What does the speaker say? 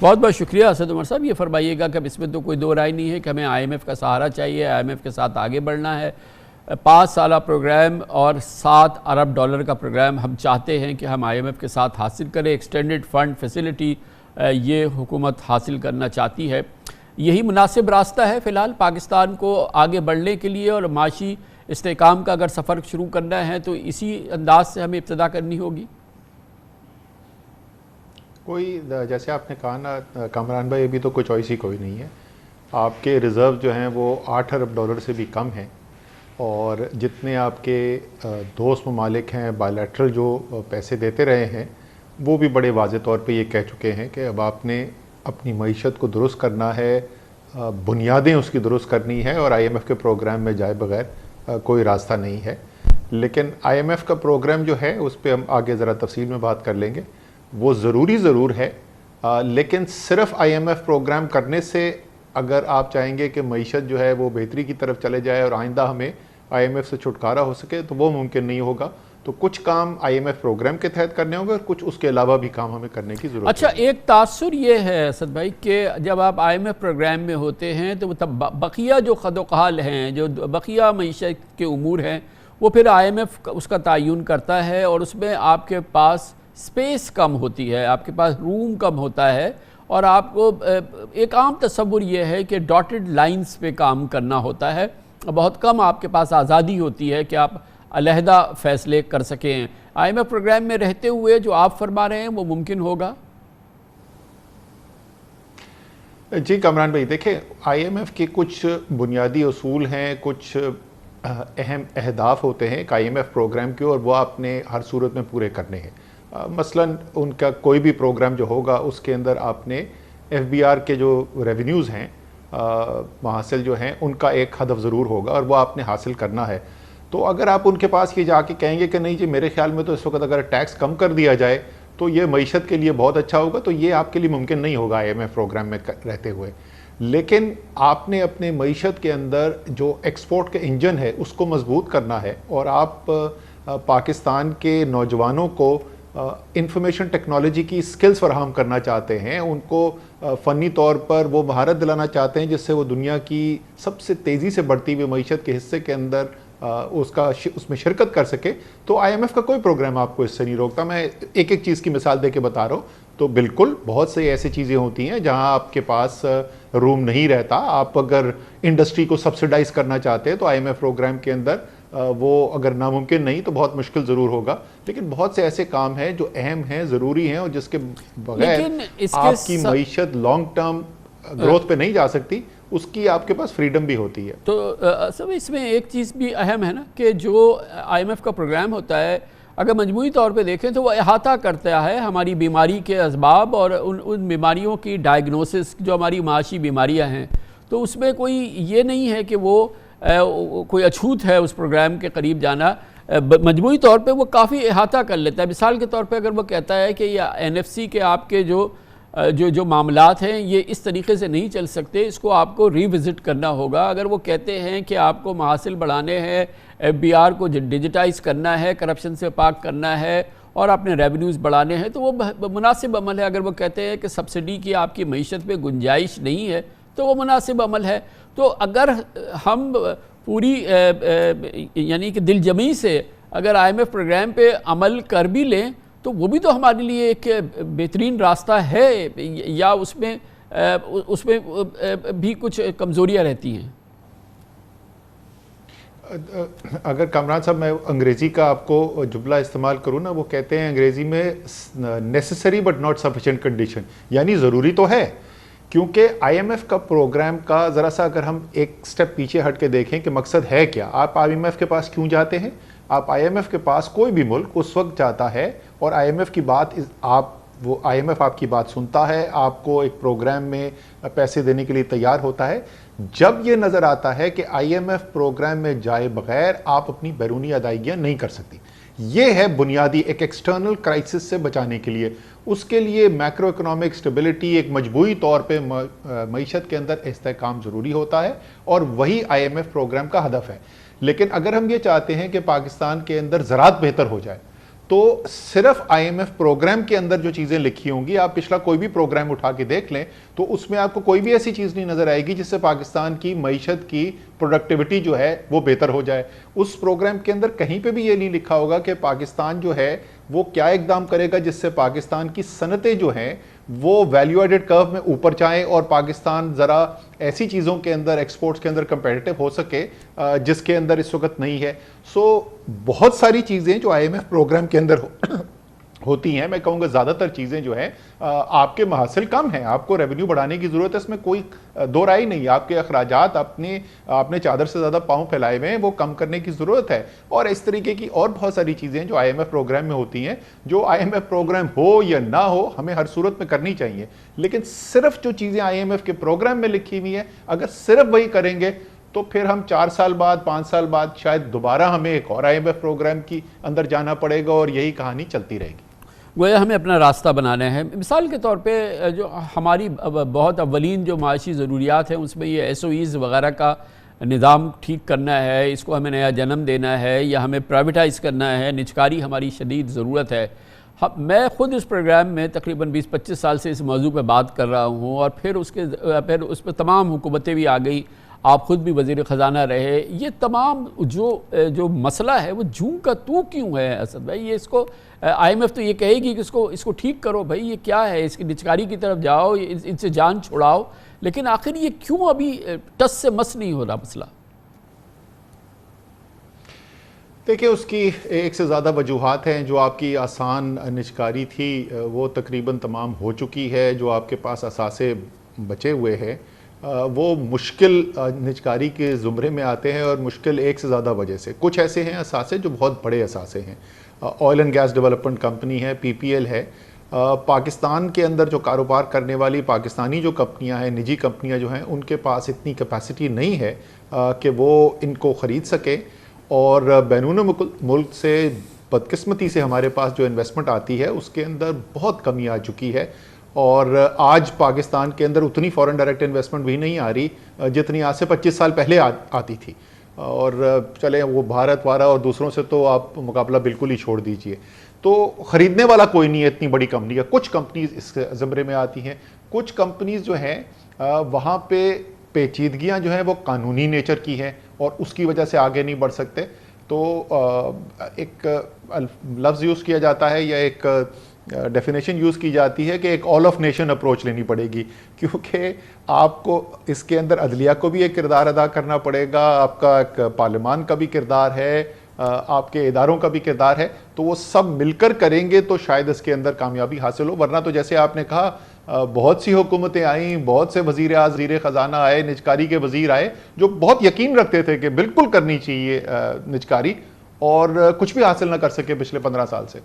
बहुत बहुत शुक्रिया असद उमर साहब। ये फरमाइएगा कि अब इसमें तो कोई दो राय नहीं है कि हमें IMF का सहारा चाहिए, IMF के साथ आगे बढ़ना है। 5 साला प्रोग्राम और $7 अरब का प्रोग्राम हम चाहते हैं कि हम IMF के साथ हासिल करें। एक्सटेंडेड फ़ंड फैसिलिटी ये हुकूमत हासिल करना चाहती है। यही मुनासिब रास्ता है फ़िलहाल पाकिस्तान को आगे बढ़ने के लिए, और माशी इस्तेकाम का अगर सफ़र शुरू करना है तो इसी अंदाज से हमें इब्तदा करनी होगी। कोई, जैसे आपने कहा ना कामरान भाई, अभी तो कोई चॉइस ही कोई नहीं है। आपके रिज़र्व जो हैं वो $8 अरब से भी कम हैं, और जितने आपके दोस्त ममालिक हैं बायलैटरल जो पैसे देते रहे हैं, वो भी बड़े वाज़े तौर पे ये कह चुके हैं कि अब आपने अपनी मईशत को दुरुस्त करना है, बुनियादें उसकी दुरुस्त करनी है, और IMF के प्रोग्राम में जाए बगैर कोई रास्ता नहीं है। लेकिन IMF का प्रोग्राम जो है उस पर हम आगे ज़रा तफसील में बात कर लेंगे। वो ज़रूरी ज़रूर है, लेकिन सिर्फ IMF प्रोग्राम करने से अगर आप चाहेंगे कि मईशत जो है वो बेहतरी की तरफ चले जाए और आइंदा हमें IMF से छुटकारा हो सके, तो वो मुमकिन नहीं होगा। तो कुछ काम IMF प्रोग्राम के तहत करने होंगे और कुछ उसके अलावा भी काम हमें करने की ज़रूरत है। अच्छा, एक तासुर ये है असद भाई कि जब आप IMF प्रोग्राम में होते हैं तो तब बकिया जो खदोकाल हैं, जो बकिया मईशत के उमूर हैं, वो फिर IMF उसका तयन करता है, और उसमें आपके पास स्पेस कम होती है, आपके पास रूम कम होता है, और आपको एक आम तस्वुर ये है कि डॉटेड लाइंस पे काम करना होता है। बहुत कम आपके पास आज़ादी होती है कि आप अलहदा फ़ैसले कर सकें। IMF प्रोग्राम में रहते हुए जो आप फरमा रहे हैं वो मुमकिन होगा? जी कामरान भाई, देखें, IMF के कुछ बुनियादी उसूल हैं, कुछ अहम अहदाफ होते हैं IMF प्रोग्राम के, और वो आपने हर सूरत में पूरे करने हैं। मसलन उनका कोई भी प्रोग्राम जो होगा उसके अंदर आपने FBR के जो रेवेन्यूज़ हैं हासिल जो हैं, उनका एक हदफ ज़रूर होगा और वो आपने हासिल करना है। तो अगर आप उनके पास ये जाके कहेंगे कि नहीं जी, मेरे ख्याल में तो इस वक्त अगर टैक्स कम कर दिया जाए तो ये मईशत के लिए बहुत अच्छा होगा, तो ये आपके लिए मुमकिन नहीं होगा IMF प्रोग्राम में रहते हुए। लेकिन आपने अपने मईशत के अंदर जो एक्सपोर्ट के इंजन है उसको मजबूत करना है, और आप पाकिस्तान के नौजवानों को इंफॉर्मेशन टेक्नोलॉजी की स्किल्स फराहम करना चाहते हैं, उनको फ़नी तौर पर वो महारत दिलाना चाहते हैं जिससे वो दुनिया की सबसे तेज़ी से बढ़ती हुई मईशत के हिस्से के अंदर उसमें शिरकत कर सके। तो IMF का कोई प्रोग्राम आपको इससे नहीं रोकता। मैं एक एक चीज़ की मिसाल दे के बता रहा हूँ। तो बिल्कुल बहुत से ऐसी चीज़ें होती हैं जहाँ आपके पास रूम नहीं रहता। आप अगर इंडस्ट्री को सब्सिडाइज करना चाहते हैं तो IMF प्रोग्राम के अंदर वो अगर नामुमकिन नहीं तो बहुत मुश्किल ज़रूर होगा। लेकिन बहुत से ऐसे काम हैं जो अहम हैं, ज़रूरी हैं, और जिसके बगैर आपकी मईशत लॉन्ग टर्म ग्रोथ पे नहीं जा सकती, उसकी आपके पास फ्रीडम भी होती है। तो सब इसमें एक चीज़ भी अहम है ना कि जो IMF का प्रोग्राम होता है, अगर मजमूई तौर पे देखें तो वो अहाता करता है हमारी बीमारी के असबाब और उन बीमारियों की डायग्नोसिस जो हमारी माशी बीमारियां हैं। तो उसमें कोई ये नहीं है कि वो कोई अछूत है उस प्रोग्राम के करीब जाना। मजमूई तौर पे वो काफ़ी अहाता कर लेता है। मिसाल के तौर पे अगर वो कहता है कि या NFC के आपके जो मामलात हैं ये इस तरीके से नहीं चल सकते, इसको आपको रिविज़िट करना होगा। अगर वो कहते हैं कि आपको महासिल बढ़ाने हैं, FBR को डिजिटाइज़ करना है, करप्शन से पाक करना है और अपने रेवेन्यूज़ बढ़ाने हैं, तो वो मुनासिब अमल है। अगर वो कहते हैं कि सब्सिडी की आपकी मईशत पे गुंजाइश नहीं है तो वो मुनासिब अमल है। तो अगर हम पूरी यानी कि दिलजमी से अगर IMF प्रोग्राम पे अमल कर भी लें तो वो भी तो हमारे लिए एक बेहतरीन रास्ता है, या उसमें भी कुछ कमज़ोरियाँ रहती हैं? अगर कामरान साहब मैं अंग्रेज़ी का आपको जुमला इस्तेमाल करूँ ना, वो कहते हैं अंग्रेज़ी में necessary but not sufficient condition, यानी ज़रूरी तो है। क्योंकि IMF का प्रोग्राम का ज़रा सा अगर हम एक स्टेप पीछे हट के देखें कि मकसद है क्या, आप IMF के पास क्यों जाते हैं? आप IMF के पास कोई भी मुल्क उस वक्त जाता है और IMF की बात IMF आपकी बात सुनता है, आपको एक प्रोग्राम में पैसे देने के लिए तैयार होता है जब ये नज़र आता है कि IMF प्रोग्राम में जाए बगैर आप अपनी बैरूनी अदायगियाँ नहीं कर सकती। ये है बुनियादी एक एक्सटर्नल क्राइसिस से बचाने के लिए। उसके लिए मैक्रो इकोनॉमिक स्टेबिलिटी, एक मजबूरी तौर पे मईशत के अंदर इस्तेहकाम ज़रूरी होता है और वही IMF प्रोग्राम का हदफ है। लेकिन अगर हम ये चाहते हैं कि पाकिस्तान के अंदर ज़राअत बेहतर हो जाए तो सिर्फ आईएमएफ प्रोग्राम के अंदर जो चीजें लिखी होंगी, आप पिछला कोई भी प्रोग्राम उठा के देख लें तो उसमें आपको कोई भी ऐसी चीज नहीं नजर आएगी जिससे पाकिस्तान की मईशत की प्रोडक्टिविटी जो है वो बेहतर हो जाए। उस प्रोग्राम के अंदर कहीं पे भी ये नहीं लिखा होगा कि पाकिस्तान जो है वो क्या इकदाम करेगा जिससे पाकिस्तान की सनतें जो हैं वो वैल्यू एडेड कर्व में ऊपर जाएं और पाकिस्तान ज़रा ऐसी चीज़ों के अंदर, एक्सपोर्ट्स के अंदर कंपेटिटिव हो सके जिसके अंदर इस वक्त नहीं है। बहुत सारी चीज़ें जो आईएमएफ प्रोग्राम के अंदर होती हैं, मैं कहूँगा ज़्यादातर चीज़ें जो हैं आपके महासिल कम हैं, आपको रेवेन्यू बढ़ाने की ज़रूरत है, इसमें कोई दो राय नहीं। आपके अखराजात आपने चादर से ज़्यादा पाँव फैलाए हुए हैं, वो कम करने की ज़रूरत है। और इस तरीके की और बहुत सारी चीज़ें जो आईएमएफ प्रोग्राम में होती हैं, जो आईएमएफ प्रोग्राम हो या ना हो हमें हर सूरत में करनी चाहिए। लेकिन सिर्फ जो चीज़ें आईएमएफ के प्रोग्राम में लिखी हुई हैं, अगर सिर्फ वही करेंगे तो फिर हम 4 साल बाद, 5 साल बाद शायद दोबारा हमें एक और आईएमएफ प्रोग्राम की अंदर जाना पड़ेगा और यही कहानी चलती रहेगी। गोया हमें अपना रास्ता बनाना है। मिसाल के तौर पे जो हमारी बहुत अव्वलीन जो माशी ज़रूरियात हैं उसमें ये SOEs वगैरह का निज़ाम ठीक करना है, इसको हमें नया जन्म देना है या हमें प्राइवेटाइज़ करना है, निजकारी हमारी शदीद ज़रूरत है। मैं ख़ुद इस प्रोग्राम में तकरीबन 20-25 साल से इस मौजू पर बात कर रहा हूँ और फिर उस पर तमाम हुकूमतें भी आ गई, आप ख़ुद भी वज़ीर ख़जाना रहे। ये तमाम जो मसला है वो जूं का तू क्यों है असद भाई? ये इसको IMF तो ये कहेगी कि इसको ठीक करो भाई, ये क्या है, इसकी निजकारी की तरफ जाओ, इनसे जान छुड़ाओ, लेकिन आखिर ये क्यों अभी टस से मस नहीं हो रहा मसला? देखिए, उसकी एक से ज़्यादा वजूहात हैं। जो आपकी आसान निजकारी थी वो तकरीबन तमाम हो चुकी है। जो आपके पास असासे बचे हुए हैं वो मुश्किल निजकारी के ज़ुमरे में आते हैं और मुश्किल एक से ज़्यादा वजह से। कुछ ऐसे हैं असासे जो बहुत बड़े असासे हैं। Oil and gas development company है, PPL है। पाकिस्तान के अंदर जो कारोबार करने वाली पाकिस्तानी जो कंपनियां हैं, निजी कंपनियां जो हैं, उनके पास इतनी कैपेसिटी नहीं है कि वो इनको ख़रीद सके। और बैरून मुल्क से बदकिस्मती से हमारे पास जो इन्वेस्टमेंट आती है उसके अंदर बहुत कमी आ चुकी है। और आज पाकिस्तान के अंदर उतनी फॉरेन डायरेक्ट इन्वेस्टमेंट भी नहीं आ रही जितनी आज से 25 साल पहले आती थी। और चले वो भारत वारा और दूसरों से तो आप मुकाबला बिल्कुल ही छोड़ दीजिए। तो ख़रीदने वाला कोई नहीं है इतनी बड़ी कंपनी का। कुछ कंपनीज इस ज़मरे में आती हैं, कुछ कंपनीज जो हैं वहाँ पे पेचीदगियाँ जो हैं वो कानूनी नेचर की हैं और उसकी वजह से आगे नहीं बढ़ सकते। तो एक लफ्ज़ यूज़ किया जाता है या एक डेफिनेशन यूज़ की जाती है कि एक ऑल ऑफ नेशन अप्रोच लेनी पड़ेगी, क्योंकि आपको इसके अंदर अदलिया को भी एक किरदार अदा करना पड़ेगा, आपका एक पार्लियामान का भी किरदार है, आपके इदारों का भी किरदार है। तो वो सब मिलकर करेंगे तो शायद इसके अंदर कामयाबी हासिल हो। वरना तो जैसे आपने कहा बहुत सी हुकूमतें आईं, बहुत से वज़ीर ख़जाना आए, निजकारी के वज़ीर आए जो बहुत यकीन रखते थे कि बिल्कुल करनी चाहिए निजकारी, और कुछ भी हासिल ना कर सके पिछले 15 साल से।